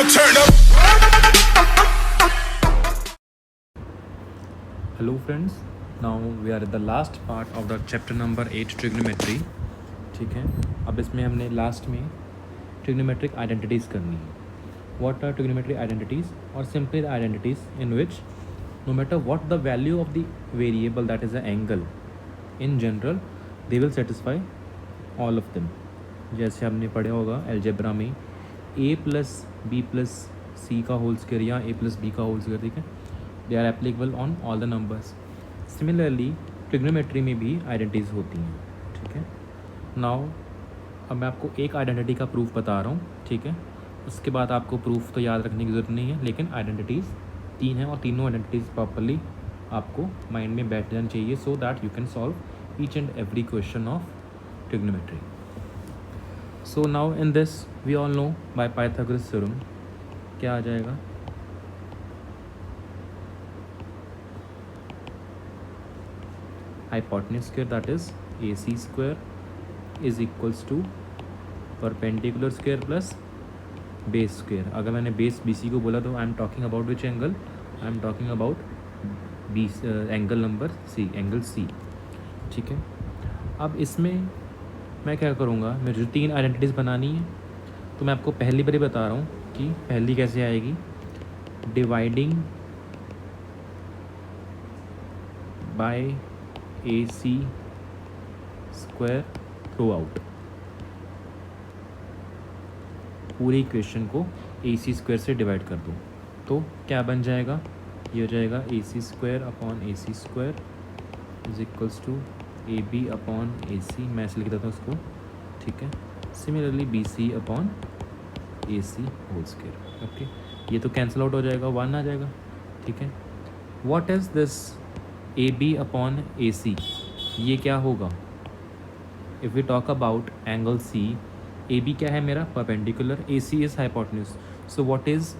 Now turn up. Hello friends, now we are at the last part of the chapter number 8 trigonometry. ठीक है, अब इसमें हमने last में trigonometric identities करनी है. What are trigonometric identities? Or simply the identities in which no matter what the value of the variable that is the angle, in general they will satisfy all of them. जैसे हमने पढ़ा होगा algebra में a plus b plus c का whole square या a plus b का whole square, ठीक है, they are applicable on all the numbers. Similarly trigonometry में भी आइडेंटिटीज़ होती हैं. ठीक है, नाउ अब मैं आपको एक आइडेंटिटी का प्रूफ बता रहा हूँ. ठीक है, उसके बाद आपको प्रूफ तो याद रखने की ज़रूरत नहीं है, लेकिन आइडेंटिटीज़ 3 हैं और तीनों आइडेंटिटीज़ प्रॉपरली आपको माइंड में बैठ जानी चाहिए so that you can solve each and every question of trigonometry. So now in this we all know by Pythagoras theorem क्या आ जाएगा. Hypotenuse square that is AC square is equals to perpendicular square plus base square. अगर मैंने base BC को बोला तो I am talking about which angle, I am talking about angle number C, angle C. ठीक है, अब इसमें मैं क्या करूँगा, मुझे जो 3 आइडेंटिटीज़ बनानी है तो मैं आपको पहली बार ही बता रहा हूँ कि पहली कैसे आएगी. Dividing by AC square through out. पूरी इक्वेशन को AC स्क्वायर से डिवाइड कर दो तो क्या बन जाएगा, ये हो जाएगा AC square upon AC square is equals to AB upon AC. मैं ऐसे लिख देता हूँ उसको. ठीक है, similarly BC upon AC whole square. Okay, ये तो कैंसिल आउट हो जाएगा, 1 आ जाएगा. ठीक है, what is this AB upon AC, ये क्या होगा. If we talk about angle C, AB क्या है मेरा, perpendicular, AC is hypotenuse. So what is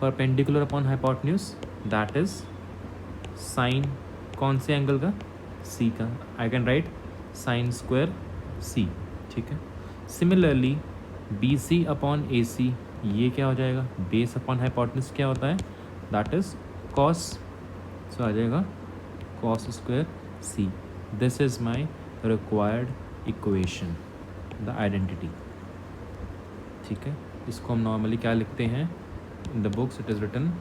perpendicular upon hypotenuse, that is sine कौन से एंगल का, C का. I can write sine square C. ठीक है, सिमिलरली BC अपॉन AC, ये क्या हो जाएगा, बेस अपॉन हाइपोटेन्यूज क्या होता है, दैट इज़ कॉस. सो आ जाएगा cos square C. This is my required equation, the identity. ठीक है, इसको हम नॉर्मली क्या लिखते हैं in the books, it is written,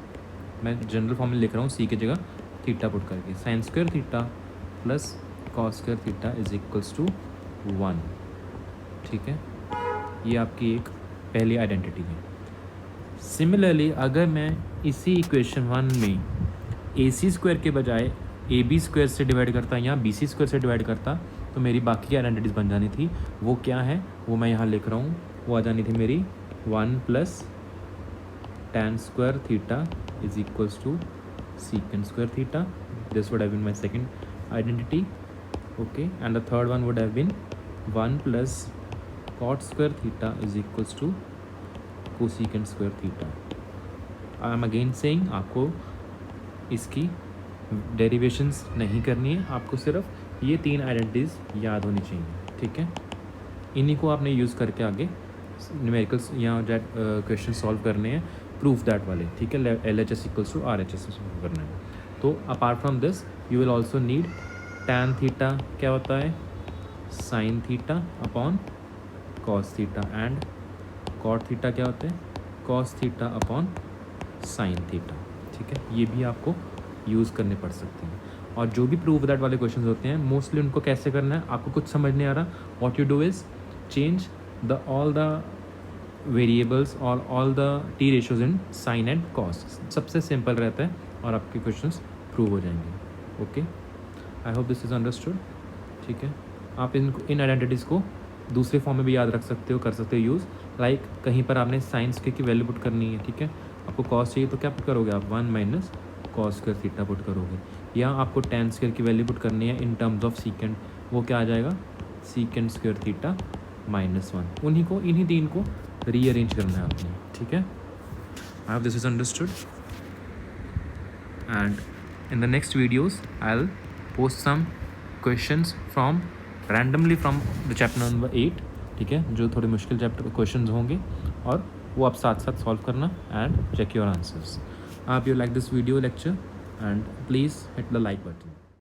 मैं जनरल फॉर्म में लिख रहा हूँ C की जगह थीटा पुट करके, sine square theta plus cos square theta is equals to 1. ठीक है, ये आपकी एक पहली आइडेंटिटी है. सिमिलरली अगर मैं इसी इक्वेशन 1 में AC स्क्वायर के बजाय AB स्क्वायर से डिवाइड करता या BC स्क्वायर से डिवाइड करता तो मेरी बाकी की आइडेंटिटीज़ बन जानी थी. वो क्या है वो मैं यहाँ लिख रहा हूँ, वो आ जानी थी मेरी 1 plus tan square theta is equals to secant square theta. This would have been my second identity. Okay, and the third one would have been 1 plus cot square theta is equals to cosecant square theta. I am again saying आपको इसकी derivations नहीं करनी है, आपको सिर्फ ये 3 identities याद होनी चाहिए. ठीक है, इन्हीं को आपने यूज़ करके आगे न्यूमेरिकल्स या क्वेश्चन सॉल्व करने हैं, प्रूफ दैट वाले. ठीक है, LHS इक्वल्स टू RHS करना है. तो apart from this you will also need tan theta क्या होता है, sine theta upon cos theta, and cot theta क्या होता है, cos theta upon sine theta. ठीक है, ये भी आपको यूज़ करने पड़ सकते हैं. और जो भी प्रूफ दैट वाले क्वेश्चन होते हैं मोस्टली उनको कैसे करना है, आपको कुछ समझ नहीं आ रहा, what you do is change all the वेरिएबल्स और ऑल द T ratios in sine and cos. सबसे सिंपल रहता है और आपके क्वेश्चंस प्रूव हो जाएंगे. Okay, I hope this is understood. ठीक है, आप इन आइडेंटिटीज़ को दूसरे फॉर्म में भी याद रख सकते हो, कर सकते हो यूज़. लाइक कहीं पर आपने साइन स्क्वायर की वैल्यू पुट करनी है. ठीक है, आपको कॉस चाहिए तो क्या पुट करोगे आप, 1 minus cos square theta put करोगे. या आपको टैन स्क्वायर की वैल्यू पुट करनी है इन टर्म्स ऑफ सीकेंड, वो क्या आ जाएगा, सीकेंड स्क्वायर थीटा -1. इन्हीं 3 को रीअरेंज करना है आपने. ठीक है, I hope this is understood. And in the next videos I will post some questions from randomly from the chapter number 8. ठीक है, जो थोड़े मुश्किल चैप्टर क्वेश्चंस होंगे और वो आप साथ साथ सॉल्व करना एंड चेक योर आंसर्स. आप you like this video lecture and please hit the like button.